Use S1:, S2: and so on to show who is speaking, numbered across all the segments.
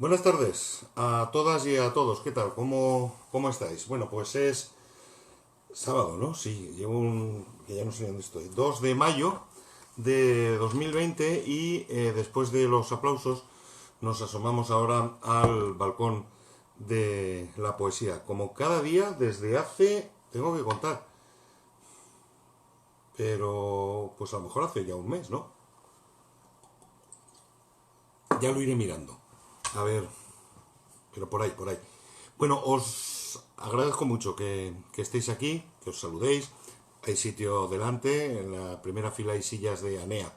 S1: Buenas tardes a todas y a todos. ¿Qué tal? ¿Cómo estáis? Bueno, pues es sábado, ¿no? Sí, que ya no sé dónde estoy. 2 de mayo de 2020 y después de los aplausos nos asomamos ahora al balcón de la poesía. Como cada día desde hace, tengo que contar, pero pues a lo mejor hace ya un mes, ¿no? Ya lo iré mirando. A ver, pero por ahí, por ahí. Bueno, os agradezco mucho que estéis aquí, que os saludéis. Hay sitio delante, en la primera fila hay sillas de Anea,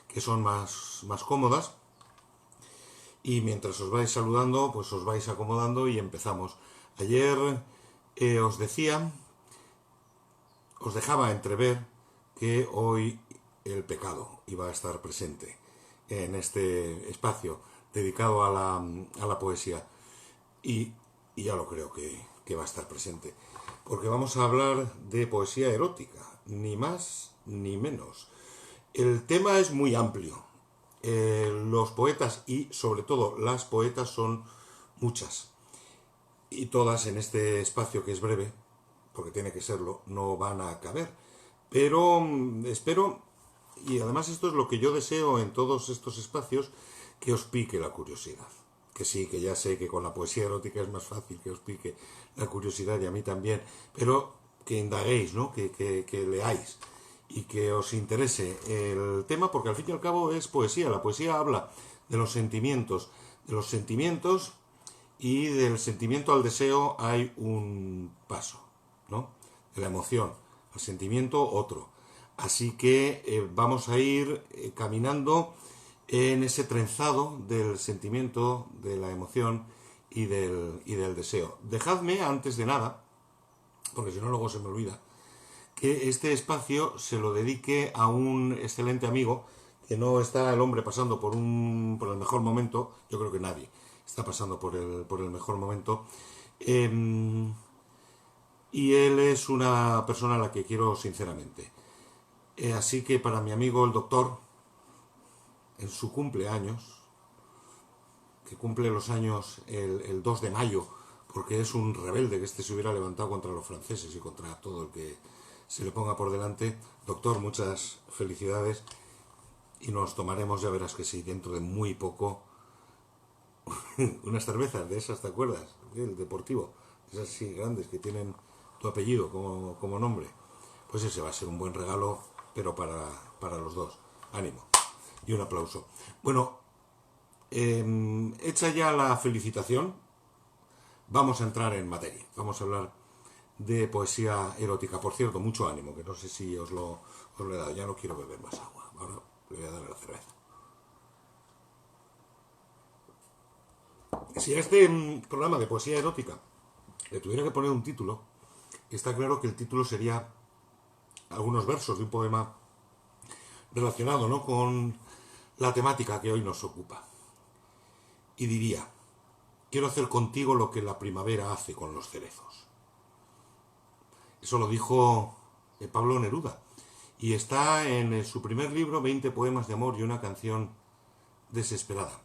S1: que son más cómodas. Y mientras os vais saludando, pues os vais acomodando y empezamos. Ayer os decía, os dejaba entrever que hoy el pecado iba a estar presente en este espacio dedicado a la poesía. Y, y ya lo creo que va a estar presente. Porque vamos a hablar de poesía erótica, ni más ni menos. El tema es muy amplio. Los poetas y sobre todo las poetas son muchas. Y todas en este espacio que es breve, porque tiene que serlo, no van a caber. Pero espero, y además esto es lo que yo deseo en todos estos espacios, que os pique la curiosidad. Que sí, que ya sé que con la poesía erótica es más fácil que os pique la curiosidad y a mí también, pero que indaguéis, ¿no? Que leáis y que os interese el tema, porque al fin y al cabo es poesía. La poesía habla de los sentimientos y del sentimiento al deseo hay un paso, ¿no? De la emoción al sentimiento otro. Así que vamos a ir caminando en ese trenzado del sentimiento, de la emoción y del deseo. Dejadme, antes de nada, porque si no luego se me olvida, que este espacio se lo dedique a un excelente amigo, que no está el hombre pasando por el mejor momento, yo creo que nadie está pasando por el mejor momento, y él es una persona a la que quiero sinceramente. Así que para mi amigo el doctor, en su cumpleaños, que cumple los años el 2 de mayo, porque es un rebelde que se hubiera levantado contra los franceses y contra todo el que se le ponga por delante. Doctor, muchas felicidades y nos tomaremos, ya verás que sí, dentro de muy poco, unas cervezas de esas, ¿te acuerdas? El deportivo, esas sí grandes que tienen tu apellido como nombre. Pues ese va a ser un buen regalo, pero para los dos. Ánimo. Y un aplauso. Bueno, hecha ya la felicitación, vamos a entrar en materia. Vamos a hablar de poesía erótica. Por cierto, mucho ánimo, que no sé si os lo he dado. Ya no quiero beber más agua. Ahora le voy a dar a la cerveza. Si a este programa de poesía erótica le tuviera que poner un título, está claro que el título sería algunos versos de un poema relacionado, ¿no?, con la temática que hoy nos ocupa. Y diría: quiero hacer contigo lo que la primavera hace con los cerezos. Eso lo dijo Pablo Neruda. Y está en su primer libro, 20 poemas de amor y una canción desesperada.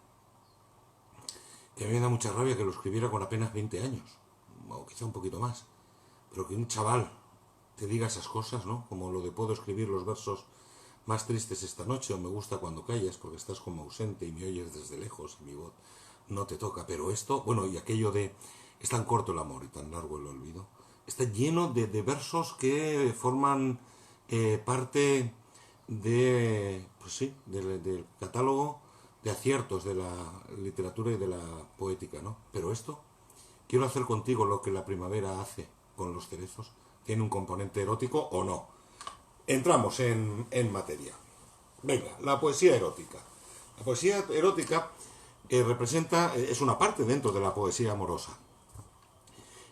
S1: Que a mí me da mucha rabia que lo escribiera con apenas 20 años, o quizá un poquito más. Pero que un chaval te diga esas cosas, ¿no? Como lo de puedo escribir los versos más tristes esta noche, o me gusta cuando callas porque estás como ausente y me oyes desde lejos y mi voz no te toca. Pero esto, bueno, y aquello de es tan corto el amor y tan largo el olvido, está lleno de versos que forman parte de, pues sí, del catálogo de aciertos de la literatura y de la poética, ¿no? Pero esto, quiero hacer contigo lo que la primavera hace con los cerezos, ¿tiene un componente erótico o no? Entramos en materia. Venga, la poesía erótica. La poesía erótica es una parte dentro de la poesía amorosa.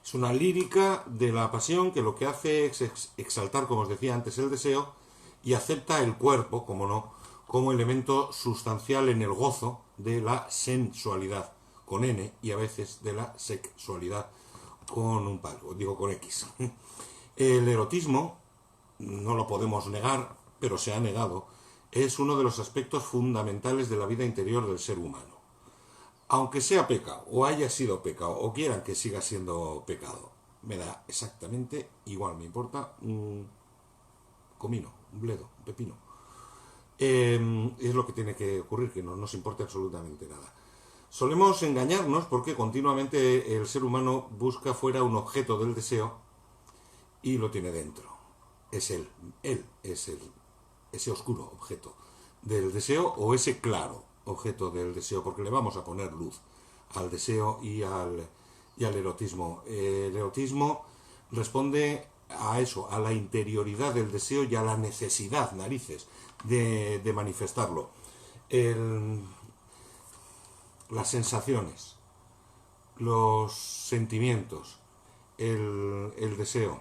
S1: Es una lírica de la pasión que lo que hace es exaltar, como os decía antes, el deseo y acepta el cuerpo, como no, como elemento sustancial en el gozo de la sensualidad, con N, y a veces de la sexualidad, con un palo, digo con X. El erotismo, no lo podemos negar, pero se ha negado, es uno de los aspectos fundamentales de la vida interior del ser humano. Aunque sea pecado, o haya sido pecado, o quieran que siga siendo pecado, me da exactamente igual, me importa un comino, un bledo, un pepino. Es lo que tiene que ocurrir, que no nos importa absolutamente nada. Solemos engañarnos porque continuamente el ser humano busca fuera un objeto del deseo y lo tiene dentro. Es él es ese oscuro objeto del deseo o ese claro objeto del deseo, porque le vamos a poner luz al deseo y al erotismo. El erotismo responde a eso, a la interioridad del deseo y a la necesidad, narices, de manifestarlo. El, las sensaciones, los sentimientos, el deseo,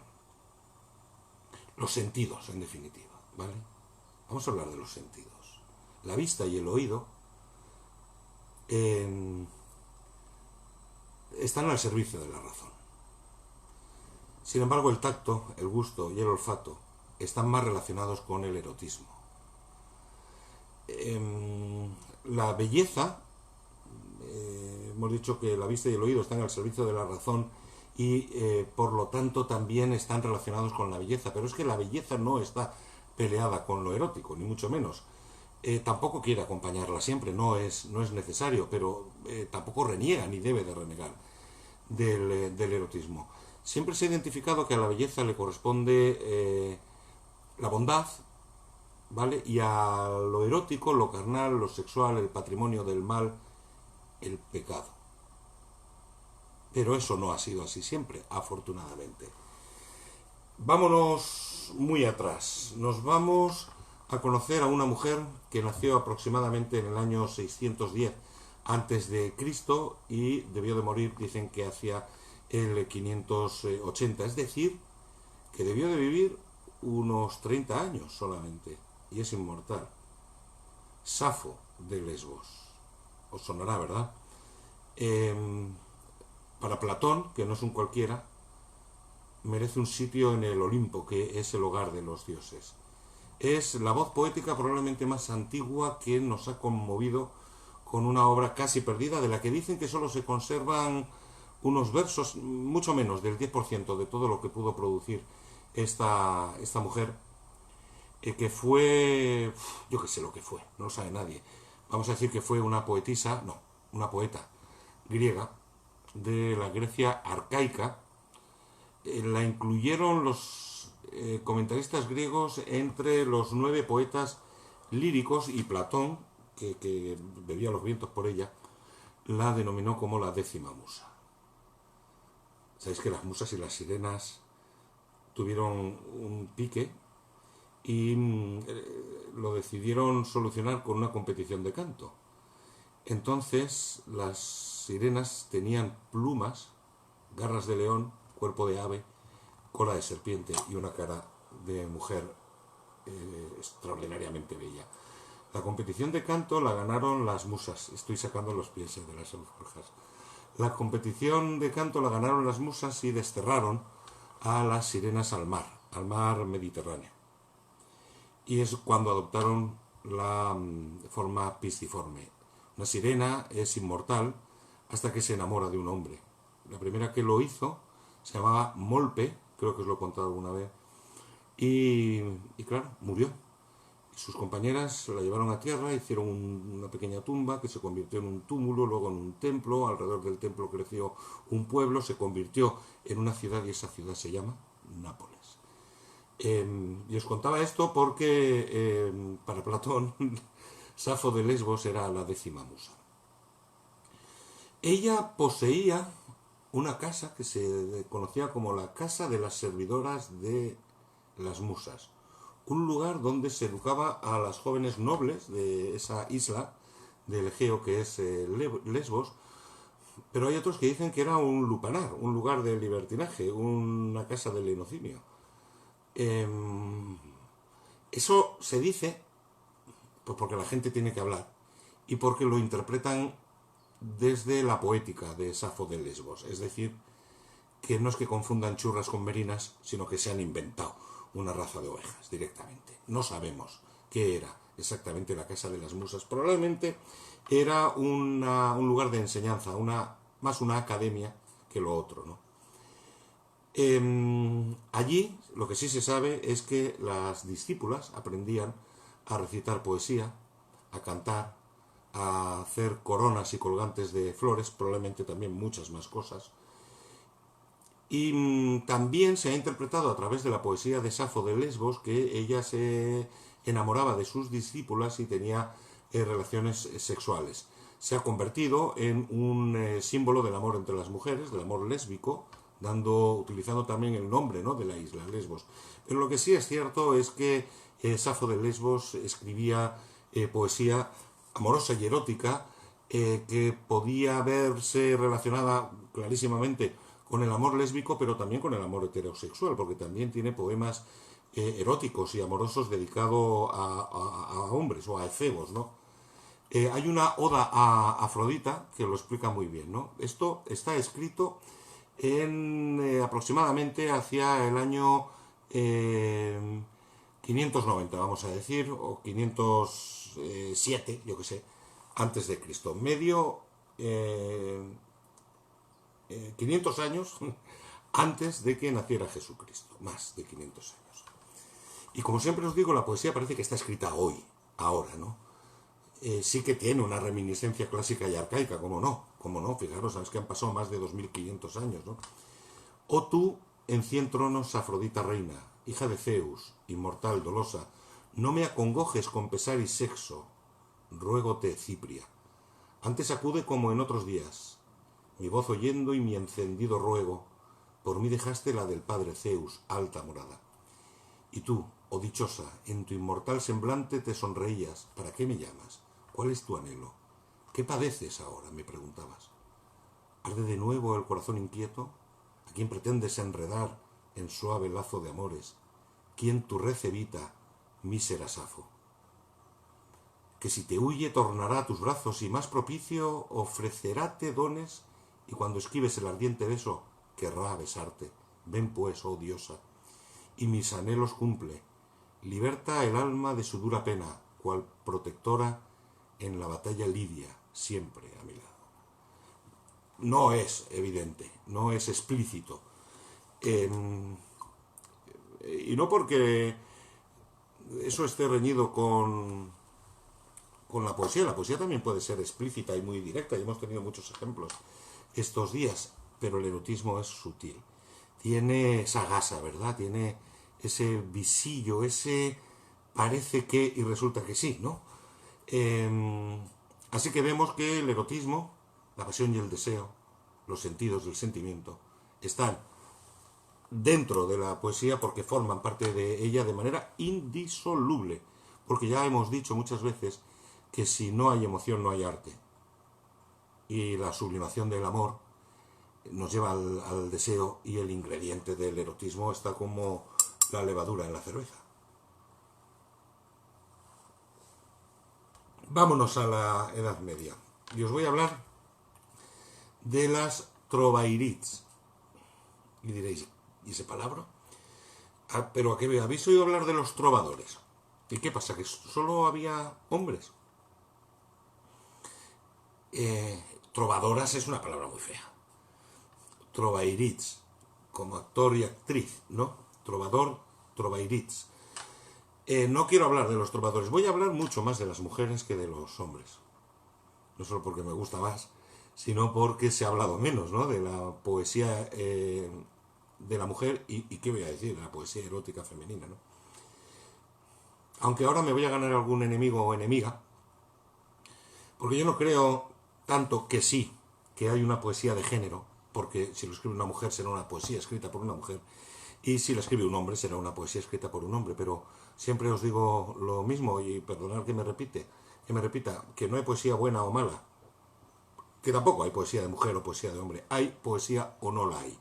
S1: los sentidos, en definitiva, ¿vale? Vamos a hablar de los sentidos. La vista y el oído eh, están al servicio de la razón. Sin embargo, el tacto, el gusto y el olfato están más relacionados con el erotismo. La belleza, hemos dicho que la vista y el oído están al servicio de la razón y por lo tanto también están relacionados con la belleza, pero es que la belleza no está peleada con lo erótico, ni mucho menos. Tampoco quiere acompañarla siempre, no es necesario, pero tampoco reniega ni debe de renegar del erotismo. Siempre se ha identificado que a la belleza le corresponde la bondad, ¿vale? Y a lo erótico, lo carnal, lo sexual, el patrimonio del mal, el pecado. Pero eso no ha sido así siempre, afortunadamente. Vámonos muy atrás. Nos vamos a conocer a una mujer que nació aproximadamente en el año 610 antes de Cristo y debió de morir, dicen que hacia el 580, es decir, que debió de vivir unos 30 años solamente, y es inmortal. Safo de Lesbos. Os sonará, ¿verdad? Para Platón, que no es un cualquiera, merece un sitio en el Olimpo, que es el hogar de los dioses. Es la voz poética probablemente más antigua que nos ha conmovido con una obra casi perdida, de la que dicen que solo se conservan unos versos, mucho menos del 10% de todo lo que pudo producir esta mujer, que fue, yo qué sé lo que fue, no lo sabe nadie. Vamos a decir que fue una poetisa, no, una poeta griega de la Grecia arcaica. La incluyeron los comentaristas griegos entre los 9 poetas líricos, y Platón, que bebía los vientos por ella, la denominó como la 10ª musa. Sabéis que las musas y las sirenas tuvieron un pique y lo decidieron solucionar con una competición de canto. Entonces las sirenas tenían plumas, garras de león, cuerpo de ave, cola de serpiente y una cara de mujer extraordinariamente bella. La competición de canto la ganaron las musas. Estoy sacando los pies de las alforjas. La competición de canto la ganaron las musas y desterraron a las sirenas al mar Mediterráneo. Y es cuando adoptaron la forma pisciforme. Una sirena es inmortal hasta que se enamora de un hombre. La primera que lo hizo se llamaba Molpe, creo que os lo he contado alguna vez, y claro, murió. Sus compañeras la llevaron a tierra, hicieron una pequeña tumba que se convirtió en un túmulo, luego en un templo, alrededor del templo creció un pueblo, se convirtió en una ciudad y esa ciudad se llama Nápoles. Y os contaba esto porque para Platón Safo de Lesbos era la 10ª musa. Ella poseía una casa que se conocía como la casa de las servidoras de las musas, un lugar donde se educaba a las jóvenes nobles de esa isla del Egeo que es Lesbos, pero hay otros que dicen que era un lupanar, un lugar de libertinaje, una casa de lenocinio. Eso se dice pues porque la gente tiene que hablar y porque lo interpretan desde la poética de Safo de Lesbos, es decir, que no es que confundan churras con merinas, sino que se han inventado una raza de ovejas directamente. No sabemos qué era exactamente la casa de las musas. Probablemente era un lugar de enseñanza, más una academia que lo otro, ¿no? Allí lo que sí se sabe es que las discípulas aprendían a recitar poesía, a cantar, a hacer coronas y colgantes de flores, probablemente también muchas más cosas. Y también se ha interpretado a través de la poesía de Safo de Lesbos que ella se enamoraba de sus discípulas y tenía relaciones sexuales. Se ha convertido en un símbolo del amor entre las mujeres, del amor lésbico, utilizando también el nombre, ¿no?, de la isla, Lesbos. Pero lo que sí es cierto es que Safo de Lesbos escribía poesía amorosa y erótica que podía verse relacionada clarísimamente con el amor lésbico, pero también con el amor heterosexual, porque también tiene poemas eróticos y amorosos dedicados a hombres o a efebos, ¿no? Hay una oda a Afrodita que lo explica muy bien, ¿no? Esto está escrito en aproximadamente hacia el año 590, vamos a decir, o 507, yo que sé, antes de Cristo. 500 años antes de que naciera Jesucristo, más de 500 años. Y como siempre os digo, la poesía parece que está escrita hoy, ahora, ¿no? Sí que tiene una reminiscencia clásica y arcaica, ¿cómo no? Fijaros, sabes que han pasado más de 2500 años, ¿no? Oh tú, en 100 tronos, Afrodita reina, hija de Zeus, inmortal, dolosa, no me acongojes con pesar y sexo, ruégote, Cipria. Antes acude como en otros días, mi voz oyendo y mi encendido ruego, por mí dejaste la del padre Zeus, alta morada. Y tú, oh dichosa, en tu inmortal semblante te sonreías, ¿para qué me llamas? ¿Cuál es tu anhelo? ¿Qué padeces ahora?, me preguntabas. ¿Arde de nuevo el corazón inquieto? ¿A quién pretendes enredar en suave lazo de amores? ¿Quién tu red evita, mísera Safo? Que si te huye tornará a tus brazos y más propicio ofreceráte dones y cuando esquives el ardiente beso querrá besarte. Ven pues, oh diosa, y mis anhelos cumple. Liberta el alma de su dura pena, cual protectora en la batalla lidia, siempre a mi lado. No es evidente, no es explícito. Y no porque eso esté reñido con la poesía también puede ser explícita y muy directa, y hemos tenido muchos ejemplos estos días, pero el erotismo es sutil. Tiene esa gasa, ¿verdad? Tiene ese visillo, ese parece que y resulta que sí, ¿no? Así que vemos que el erotismo, la pasión y el deseo, los sentidos del sentimiento, están dentro de la poesía porque forman parte de ella de manera indisoluble. Porque ya hemos dicho muchas veces que si no hay emoción no hay arte. Y la sublimación del amor nos lleva al deseo y el ingrediente del erotismo está como la levadura en la cerveza. Vámonos a la Edad Media. Y os voy a hablar de las trovairits. Y diréis, ¿y ese palabra? Pero ¿a qué habéis oído hablar de los trovadores? ¿Y qué pasa? ¿Que solo había hombres? Trovadoras es una palabra muy fea. Trovairits, como actor y actriz, ¿no? Trovador, trovairits. No quiero hablar de los trovadores, voy a hablar mucho más de las mujeres que de los hombres. No solo porque me gusta más, sino porque se ha hablado menos, ¿no?, de la poesía de la mujer y qué voy a decir, de la poesía erótica femenina, ¿no? Aunque ahora me voy a ganar algún enemigo o enemiga, porque yo no creo tanto que sí, que hay una poesía de género, porque si lo escribe una mujer será una poesía escrita por una mujer, y si la escribe un hombre será una poesía escrita por un hombre, pero siempre os digo lo mismo, y perdonad que me repita, que no hay poesía buena o mala, que tampoco hay poesía de mujer o poesía de hombre, hay poesía o no la hay.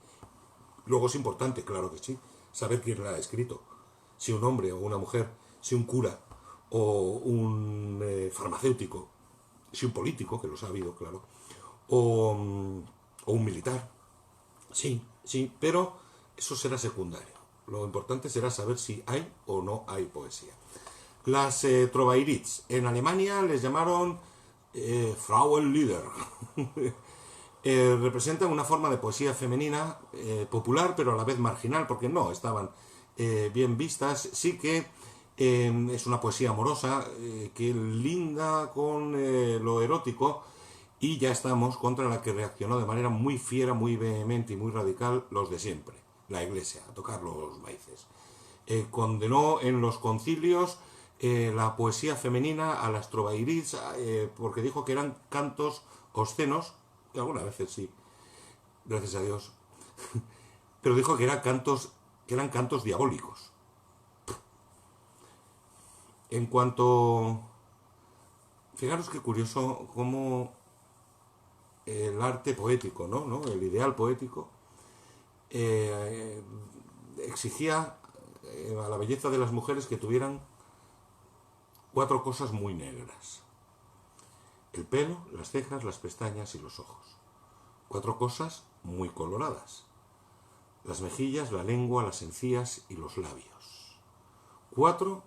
S1: Luego es importante, claro que sí, saber quién la ha escrito, si un hombre o una mujer, si un cura o un farmacéutico, si un político, que los ha habido, claro, o un militar, sí, pero eso será secundario. Lo importante será saber si hay o no hay poesía. Las trovairits, en Alemania les llamaron Frauenlieder. Representan una forma de poesía femenina popular, pero a la vez marginal, porque no estaban bien vistas. Sí que es una poesía amorosa que linda con lo erótico, y ya estamos contra la que reaccionó de manera muy fiera, muy vehemente y muy radical los de siempre, la Iglesia, a tocar los maíces. Condenó en los concilios la poesía femenina a las trovairits, porque dijo que eran cantos obscenos, que algunas veces sí, gracias a Dios, pero dijo que eran cantos diabólicos. En cuanto... Fijaros qué curioso cómo el arte poético, ¿no? El ideal poético eh, exigía a la belleza de las mujeres que tuvieran 4 cosas muy negras: el pelo, las cejas, las pestañas y los ojos. 4 cosas muy coloradas: las mejillas, la lengua, las encías y los labios. 4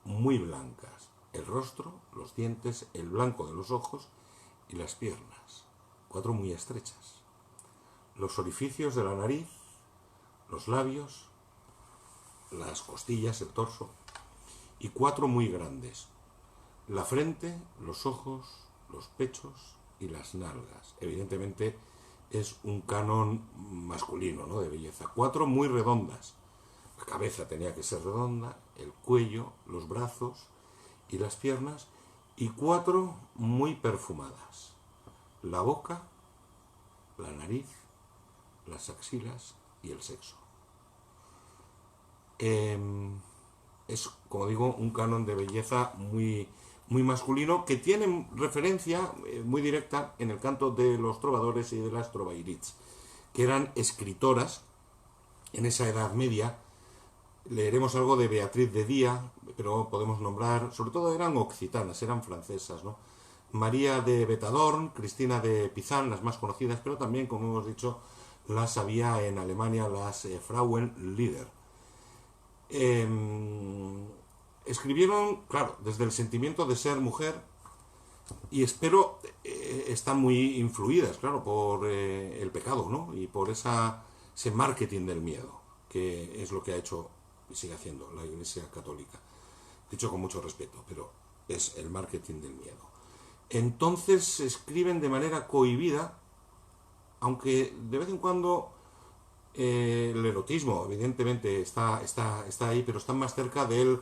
S1: muy blancas: el rostro, los dientes, el blanco de los ojos y las piernas. 4 muy estrechas: los orificios de la nariz, los labios, las costillas, el torso. Y 4 muy grandes: la frente, los ojos, los pechos y las nalgas. Evidentemente es un canon masculino, ¿no?, de belleza. 4 muy redondas: la cabeza tenía que ser redonda, el cuello, los brazos y las piernas. Y 4 muy perfumadas: la boca, la nariz, las axilas y el sexo. Es, como digo, un canon de belleza muy, muy masculino, que tiene referencia muy directa en el canto de los trovadores y de las trovairits, que eran escritoras en esa Edad Media. Leeremos algo de Beatriz de Día, pero podemos nombrar, sobre todo eran occitanas, eran francesas, ¿no? María de Betadorn, Cristina de Pizan, las más conocidas, pero también, como hemos dicho, las había en Alemania, las Frauenlieder. Escribieron, claro, desde el sentimiento de ser mujer, y espero están muy influidas, claro, por el pecado, ¿no? Y por ese marketing del miedo, que es lo que ha hecho y sigue haciendo la Iglesia Católica. Dicho con mucho respeto, pero es el marketing del miedo. Entonces se escriben de manera cohibida, aunque de vez en cuando el erotismo, evidentemente, está ahí, pero están más cerca del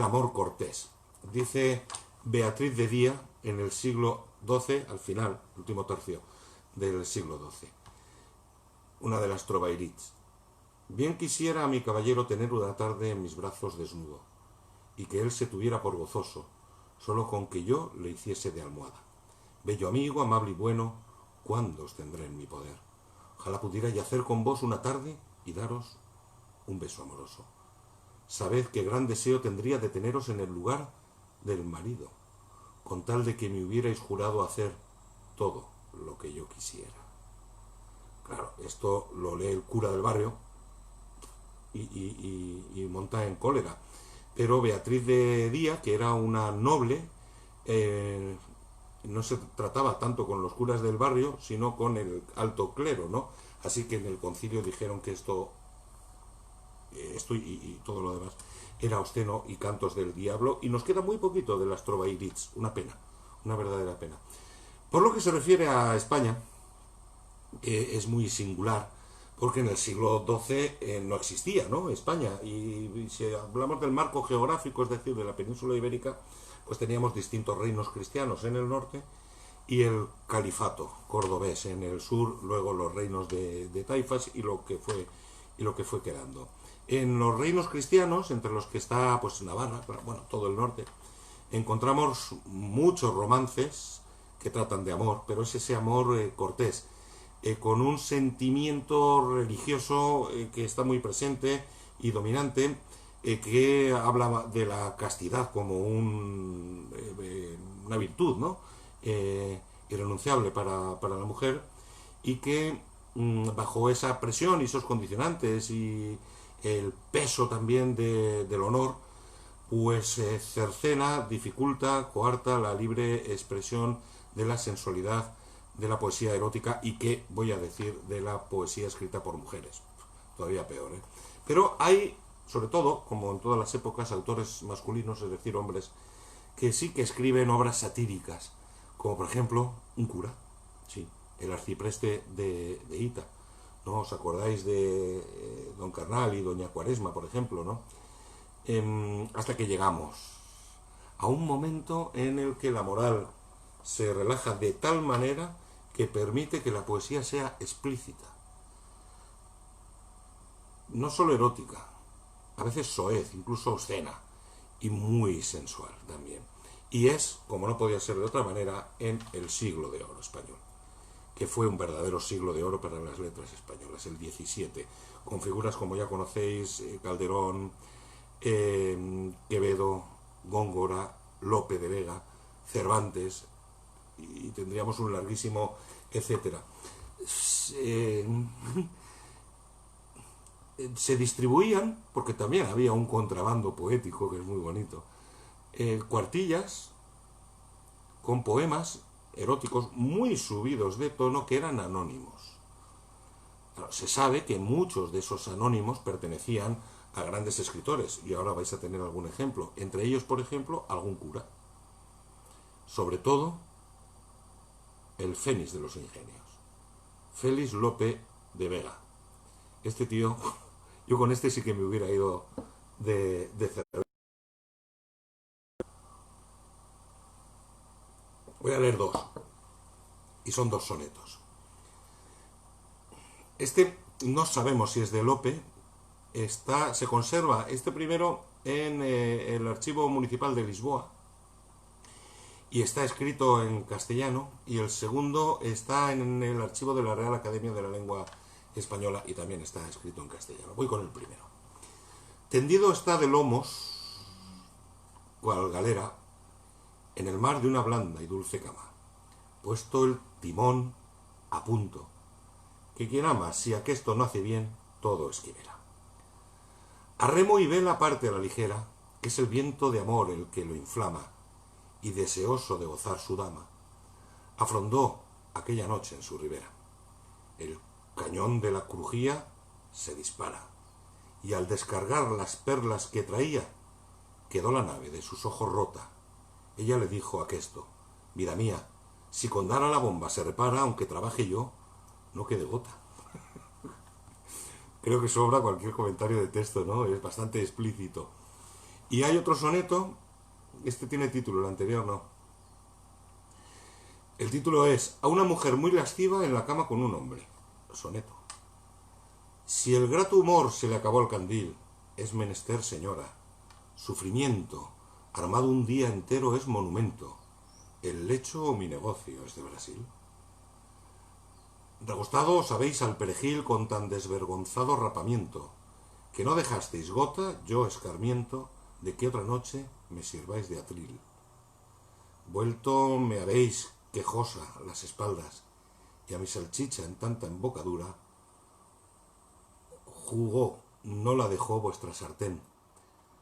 S1: amor cortés. Dice Beatriz de Día en el siglo XII, al final, último tercio del siglo XII, una de las trovairits: bien quisiera a mi caballero tener una tarde en mis brazos desnudo, y que él se tuviera por gozoso, solo con que yo le hiciese de almohada. Bello amigo, amable y bueno, ¿cuándo os tendré en mi poder? Ojalá pudiera yacer con vos una tarde y daros un beso amoroso. Sabed qué gran deseo tendría de teneros en el lugar del marido, con tal de que me hubierais jurado hacer todo lo que yo quisiera. Claro, esto lo lee el cura del barrio y monta en cólera. Pero Beatriz de Día, que era una noble, no se trataba tanto con los curas del barrio, sino con el alto clero, ¿no? Así que en el concilio dijeron que esto y todo lo demás era obsceno y cantos del diablo, y nos queda muy poquito de las trovairits. Una pena, una verdadera pena. Por lo que se refiere a España, que es muy singular, porque en el siglo XII no existía, ¿no?, España, y si hablamos del marco geográfico, es decir, de la península ibérica, pues teníamos distintos reinos cristianos en el norte y el califato cordobés en el sur, luego los reinos de taifas y lo que fue quedando. En los reinos cristianos, entre los que está pues Navarra, bueno, todo el norte, encontramos muchos romances que tratan de amor, pero es ese amor cortés, con un sentimiento religioso que está muy presente y dominante, que habla de la castidad como una virtud, ¿no?, irrenunciable para la mujer, y que bajo esa presión y esos condicionantes y el peso también del honor, pues cercena, dificulta, coarta la libre expresión de la sensualidad de la poesía erótica y qué voy a decir de la poesía escrita por mujeres. Todavía peor, ¿eh? Pero hay, sobre todo, como en todas las épocas, autores masculinos, es decir, hombres, que sí que escriben obras satíricas, como por ejemplo un cura, sí, el arcipreste de Ita. ¿No os acordáis de Don Carnal y Doña Cuaresma, por ejemplo, ¿no? Hasta que llegamos a un momento en el que la moral se relaja de tal manera que permite que la poesía sea explícita, no solo erótica, a veces soez, incluso obscena y muy sensual también. Y es, como no podía ser de otra manera, en el siglo de oro español, que fue un verdadero siglo de oro para las letras españolas, el 17, con figuras como ya conocéis, Calderón, Quevedo, Góngora, Lope de Vega, Cervantes, y tendríamos un larguísimo etcétera. Eh, Se distribuían, porque también había un contrabando poético que es muy bonito, cuartillas con poemas eróticos muy subidos de tono que eran anónimos. Claro, se sabe que muchos de esos anónimos pertenecían a grandes escritores, y ahora vais a tener algún ejemplo. Entre ellos, por ejemplo, algún cura. Sobre todo, el Fénix de los ingenios, Félix Lope de Vega. Este tío, yo con este sí que me hubiera ido de cerveza. Voy a leer dos, y son dos sonetos. Este no sabemos si es de Lope, se conserva este primero en el Archivo Municipal de Lisboa y está escrito en castellano, y el segundo está en el archivo de la Real Academia de la Lengua Española y también está escrito en castellano. Voy con el primero. Tendido está de lomos, cual galera, en el mar de una blanda y dulce cama, puesto el timón a punto, que quien ama, si aquesto no hace bien, todo esquivera. A remo y vela parte a la ligera, que es el viento de amor el que lo inflama, y deseoso de gozar su dama, afrondó aquella noche en su ribera. El cañón de la crujía se dispara, y al descargar las perlas que traía, quedó la nave de sus ojos rota. Ella le dijo a aquesto: vida mía, si con dar a la bomba se repara, aunque trabaje yo, no quede gota. Creo que sobra cualquier comentario de texto, ¿no? Es bastante explícito. Y hay otro soneto, este tiene título, el anterior no. El título es A una mujer muy lasciva en la cama con un hombre. Soneto. Si el grato humor se le acabó al candil, es menester, señora, sufrimiento, armado un día entero es monumento. El lecho o mi negocio es de Brasil. Regostado os habéis al perejil con tan desvergonzado rapamiento, que no dejasteis gota, yo escarmiento, de que otra noche me sirváis de atril. Vuelto me habéis quejosa las espaldas, y a mi salchicha en tanta embocadura, jugó, no la dejó vuestra sartén.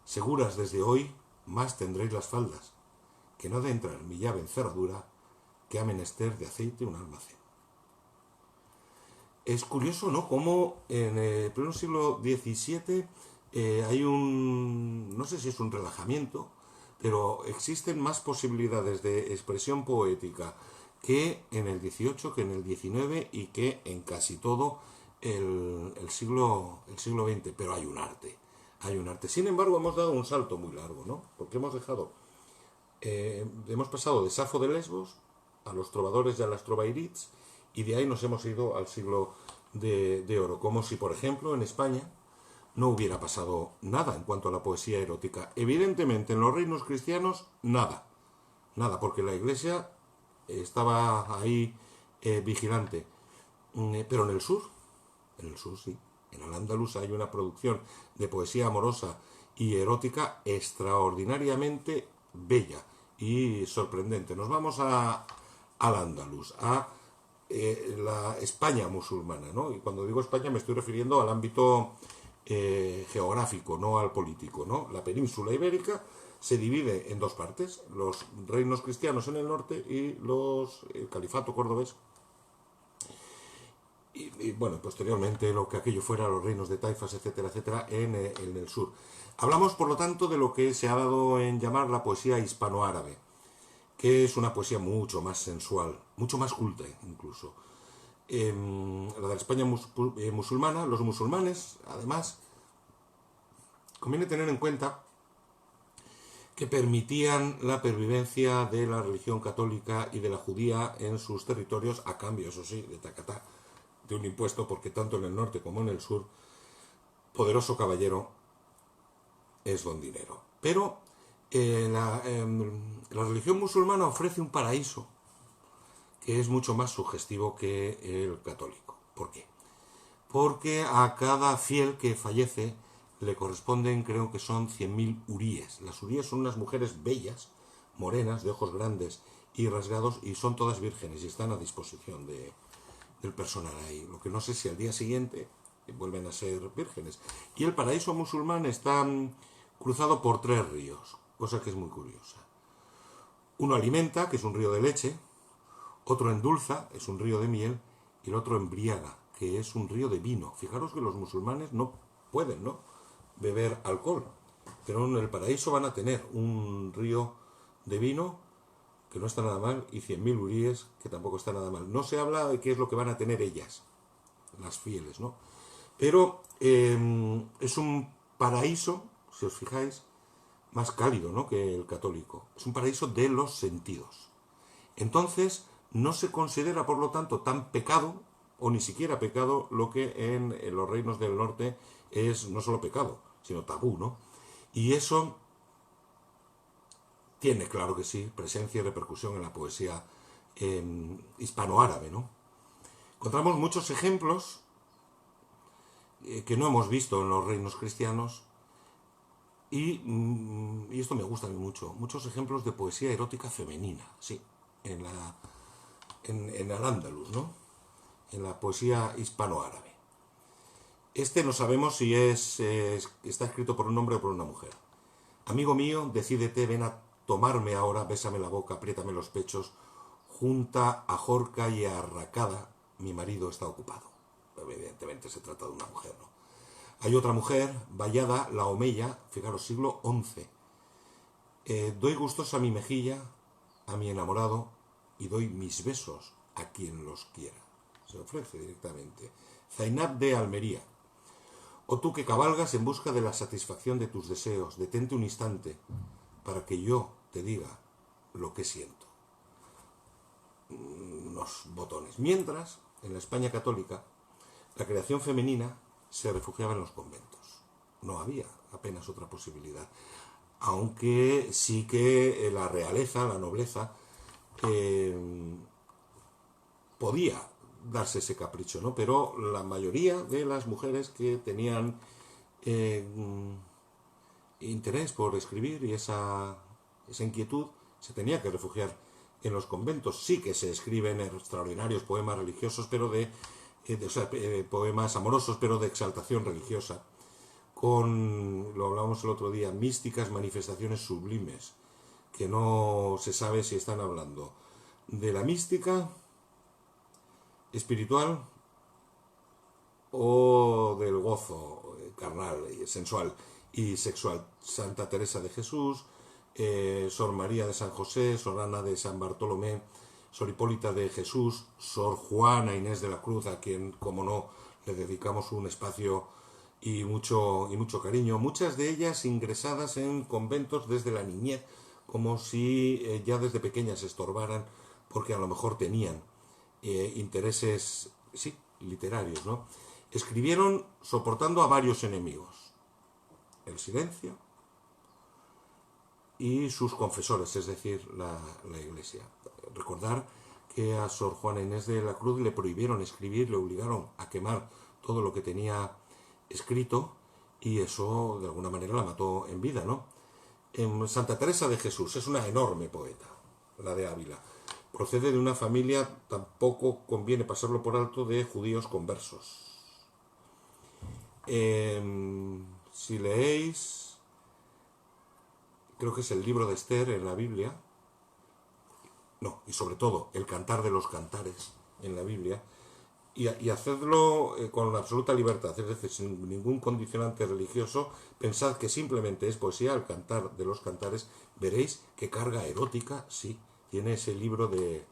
S1: Seguras desde hoy más tendréis las faldas, que no de entrar mi llave en cerradura, que ha menester de aceite un almacén. Es curioso, ¿no?, cómo en el pleno siglo XVII hay un, no sé si es un relajamiento, pero existen más posibilidades de expresión poética que en el XVIII, que en el XIX y que en casi todo el siglo XX. Pero hay un arte, hay un arte. Sin embargo, hemos dado un salto muy largo, ¿no? Porque hemos pasado de Safo de Lesbos a los trovadores y a las trovairits, y de ahí nos hemos ido al siglo de oro, como si, por ejemplo, en España no hubiera pasado nada en cuanto a la poesía erótica. Evidentemente, en los reinos cristianos, nada, nada, porque la Iglesia estaba ahí vigilante. Pero en el sur sí, en Al-Ándalus hay una producción de poesía amorosa y erótica extraordinariamente bella y sorprendente. Nos vamos al Andalus, a la España musulmana, ¿no? Y cuando digo España me estoy refiriendo al ámbito geográfico, no al político, ¿no? La península ibérica se divide en dos partes, los reinos cristianos en el norte y el califato cordobés. Y bueno, posteriormente lo que aquello fuera, los reinos de taifas, etcétera, etcétera, en el sur. Hablamos, por lo tanto, de lo que se ha dado en llamar la poesía hispanoárabe, que es una poesía mucho más sensual, mucho más culta incluso. La de la España musulmana, los musulmanes, además, conviene tener en cuenta que permitían la pervivencia de la religión católica y de la judía en sus territorios, a cambio, eso sí, de tacatá, de un impuesto, porque tanto en el norte como en el sur, poderoso caballero es don dinero. Pero la religión musulmana ofrece un paraíso que es mucho más sugestivo que el católico. ¿Por qué? Porque a cada fiel que fallece le corresponden, creo que son 100.000 huríes. Las huríes son unas mujeres bellas, morenas, de ojos grandes y rasgados, y son todas vírgenes y están a disposición del personal ahí. Lo que no sé si al día siguiente vuelven a ser vírgenes. Y el paraíso musulmán está cruzado por 3 ríos, cosa que es muy curiosa. Uno alimenta, que es un río de leche, otro endulza, es un río de miel, y el otro embriaga, que es un río de vino. Fijaros que los musulmanes no pueden, ¿no?, beber alcohol, pero en el paraíso van a tener un río de vino que no está nada mal, y 100.000 huríes, que tampoco está nada mal. No se habla de qué es lo que van a tener ellas, las fieles, ¿no? Pero es un paraíso, si os fijáis, más cálido, ¿no?, que el católico. Es un paraíso de los sentidos. Entonces, no se considera, por lo tanto, tan pecado, o ni siquiera pecado, lo que en los reinos del norte es no solo pecado, sino tabú, ¿no? Y eso tiene, claro que sí, presencia y repercusión en la poesía hispanoárabe, ¿no? Encontramos muchos ejemplos que no hemos visto en los reinos cristianos, y esto me gusta mucho, muchos ejemplos de poesía erótica femenina, sí, en el Andaluz, ¿no?, en la poesía hispanoárabe. No sabemos si está escrito por un hombre o por una mujer. Amigo mío, decídete, ven a tomarme ahora, bésame la boca, apriétame los pechos, junta a Jorca y a Arracada, mi marido está ocupado. Evidentemente se trata de una mujer, ¿no? Hay otra mujer, Vallada, la Omeya, fijaros, siglo XI. Doy gustos a mi mejilla, a mi enamorado, y doy mis besos a quien los quiera. Se ofrece directamente. Zainab de Almería. O tú que cabalgas en busca de la satisfacción de tus deseos, detente un instante para que yo te diga lo que siento. Unos botones. Mientras, en la España católica, la creación femenina se refugiaba en los conventos. No había apenas otra posibilidad. Aunque sí que la realeza, la nobleza, podía darse ese capricho, ¿no? Pero la mayoría de las mujeres que tenían interés por escribir y esa inquietud se tenía que refugiar en los conventos. Sí que se escriben extraordinarios poemas religiosos, pero poemas amorosos, pero de exaltación religiosa, lo hablábamos el otro día, místicas manifestaciones sublimes, que no se sabe si están hablando de la mística espiritual o del gozo carnal, sensual y sexual. Santa Teresa de Jesús, Sor María de San José, Sor Ana de San Bartolomé, Sor Hipólita de Jesús, Sor Juana Inés de la Cruz, a quien, como no, le dedicamos un espacio y mucho cariño. Muchas de ellas ingresadas en conventos desde la niñez, como si ya desde pequeñas se estorbaran, porque a lo mejor tenían intereses, sí, literarios, ¿no? Escribieron soportando a varios enemigos: el silencio y sus confesores, es decir, la Iglesia. Recordar que a Sor Juana Inés de la Cruz le prohibieron escribir, le obligaron a quemar todo lo que tenía escrito, y eso de alguna manera la mató en vida, ¿no? Santa Teresa de Jesús es una enorme poeta, la de Ávila. Procede de una familia, tampoco conviene pasarlo por alto, de judíos conversos. Si leéis, creo que es el libro de Esther en la Biblia, no, y sobre todo el Cantar de los Cantares en la Biblia, y hacedlo con absoluta libertad, es decir, sin ningún condicionante religioso. Pensad que simplemente es poesía, el Cantar de los Cantares. Veréis qué carga erótica, sí, tiene ese libro de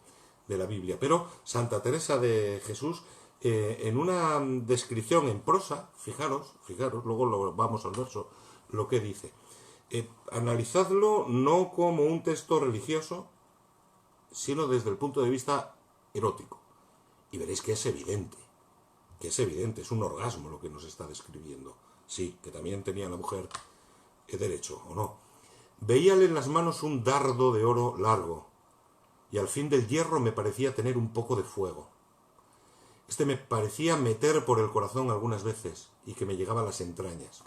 S1: la Biblia. Pero Santa Teresa de Jesús, en una descripción en prosa, fijaros, luego vamos al verso, lo que dice. Analizadlo no como un texto religioso, sino desde el punto de vista erótico. Y veréis que es evidente, es un orgasmo lo que nos está describiendo. Sí, que también tenía la mujer derecho, ¿o no? Veíale en las manos un dardo de oro largo, y al fin del hierro me parecía tener un poco de fuego. Este me parecía meter por el corazón algunas veces, y que me llegaba a las entrañas.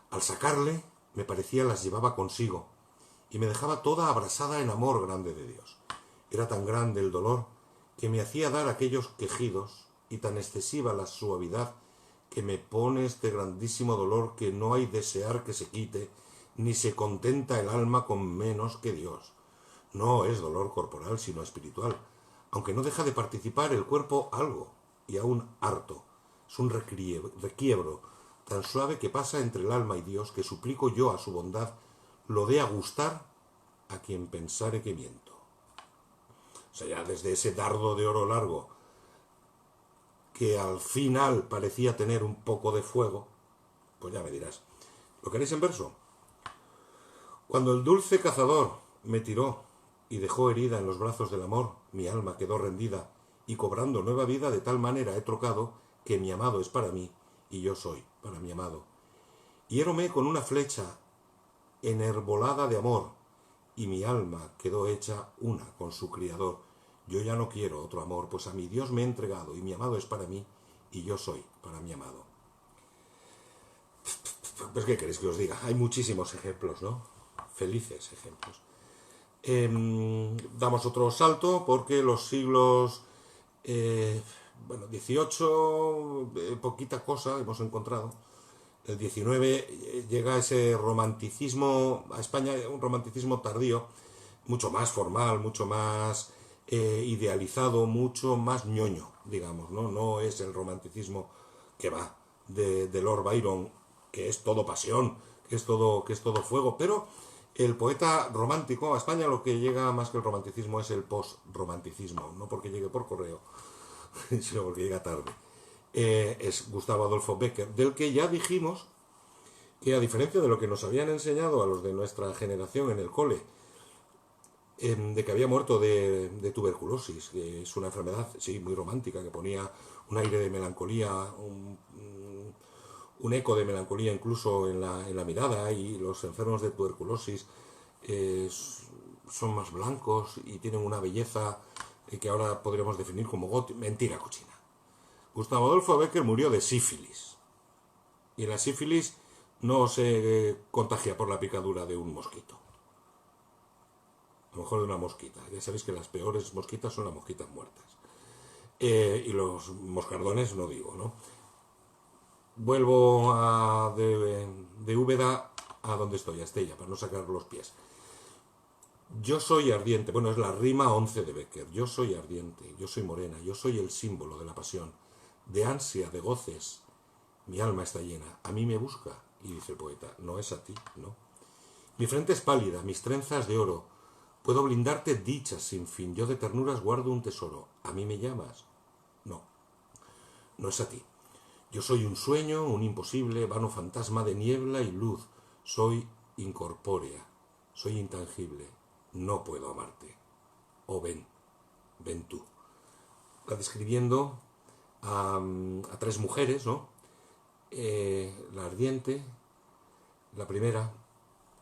S1: Al sacarle, me parecía las llevaba consigo, y me dejaba toda abrasada en amor grande de Dios. Era tan grande el dolor que me hacía dar aquellos quejidos, y tan excesiva la suavidad que me pone este grandísimo dolor que no hay desear que se quite, ni se contenta el alma con menos que Dios. No es dolor corporal, sino espiritual, aunque no deja de participar el cuerpo algo, y aún harto. Es un requiebro tan suave que pasa entre el alma y Dios, que suplico yo a su bondad lo dé a gustar a quien pensare que miento. O sea, ya desde ese dardo de oro largo, que al final parecía tener un poco de fuego, pues ya me dirás. ¿Lo queréis en verso? Cuando el dulce cazador me tiró y dejó herida en los brazos del amor, mi alma quedó rendida, y cobrando nueva vida de tal manera he trocado que mi amado es para mí y yo soy para mi amado. Hiérome con una flecha enervolada de amor, y mi alma quedó hecha una con su Criador. Yo ya no quiero otro amor, pues a mi Dios me he entregado, y mi amado es para mí, y yo soy para mi amado. Pues, ¿qué queréis que os diga? Hay muchísimos ejemplos, ¿no? Felices ejemplos. Damos otro salto, porque los siglos XVIII, poquita cosa hemos encontrado. El XIX llega ese romanticismo a España, un romanticismo tardío, mucho más formal, mucho más idealizado, mucho más ñoño, digamos, ¿no? No es el romanticismo que va de Lord Byron, que es todo pasión, que es todo fuego, pero el poeta romántico a España, lo que llega más que el romanticismo es el post-romanticismo, no porque llegue por correo, sino porque llega tarde. Es Gustavo Adolfo Bécquer, del que ya dijimos que, a diferencia de lo que nos habían enseñado a los de nuestra generación en el cole, de que había muerto de tuberculosis, que es una enfermedad, sí, muy romántica, que ponía un aire de melancolía, un eco de melancolía incluso en la mirada, y los enfermos de tuberculosis son más blancos y tienen una belleza que ahora podríamos definir como gótica. Mentira cochina. Gustavo Adolfo Bécquer murió de sífilis. Y la sífilis no se contagia por la picadura de un mosquito. A lo mejor de una mosquita. Ya sabéis que las peores mosquitas son las mosquitas muertas. Y los moscardones no digo, ¿no? Vuelvo de Úbeda a donde estoy, a Estella, para no sacar los pies. Yo soy ardiente. Bueno, es la rima 11 de Bécquer. Yo soy ardiente, yo soy morena, yo soy el símbolo de la pasión, de ansia, de goces. Mi alma está llena, a mí me busca. Y dice el poeta, no es a ti, no. Mi frente es pálida, mis trenzas de oro. Puedo blindarte dichas sin fin, yo de ternuras guardo un tesoro. ¿A mí me llamas? No, no es a ti. Yo soy un sueño, un imposible, vano fantasma de niebla y luz. Soy incorpórea, soy intangible, no puedo amarte. Oh, ven tú. Está describiendo a tres mujeres, ¿no? La ardiente, la primera,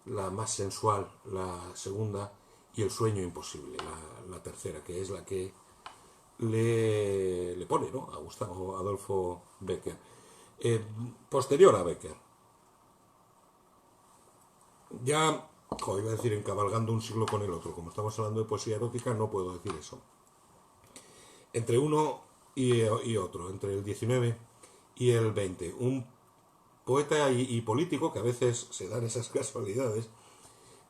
S1: la más sensual, la segunda, y el sueño imposible, la tercera, que es la que le pone, ¿no?, a Gustavo Adolfo Bécquer. Posterior a Bécquer, ya, iba a decir encabalgando un siglo con el otro, como estamos hablando de poesía erótica, no puedo decir eso. Entre uno y otro, entre el XIX y el 20. Un poeta y político, que a veces se dan esas casualidades,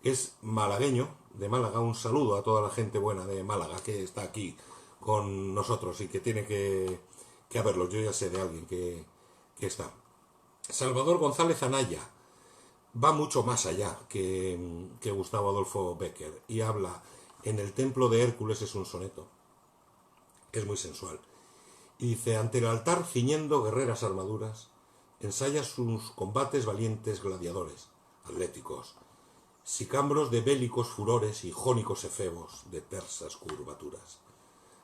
S1: es malagueño, de Málaga. Un saludo a toda la gente buena de Málaga que está aquí con nosotros y que tiene que haberlo. Yo ya sé de alguien que está. Salvador González Anaya va mucho más allá que Gustavo Adolfo Bécquer y habla en El templo de Hércules, es un soneto, es muy sensual. Y dice: ante el altar ciñendo guerreras armaduras, ensaya sus combates valientes gladiadores, atléticos, sicambros de bélicos furores y jónicos efebos de tersas curvaturas.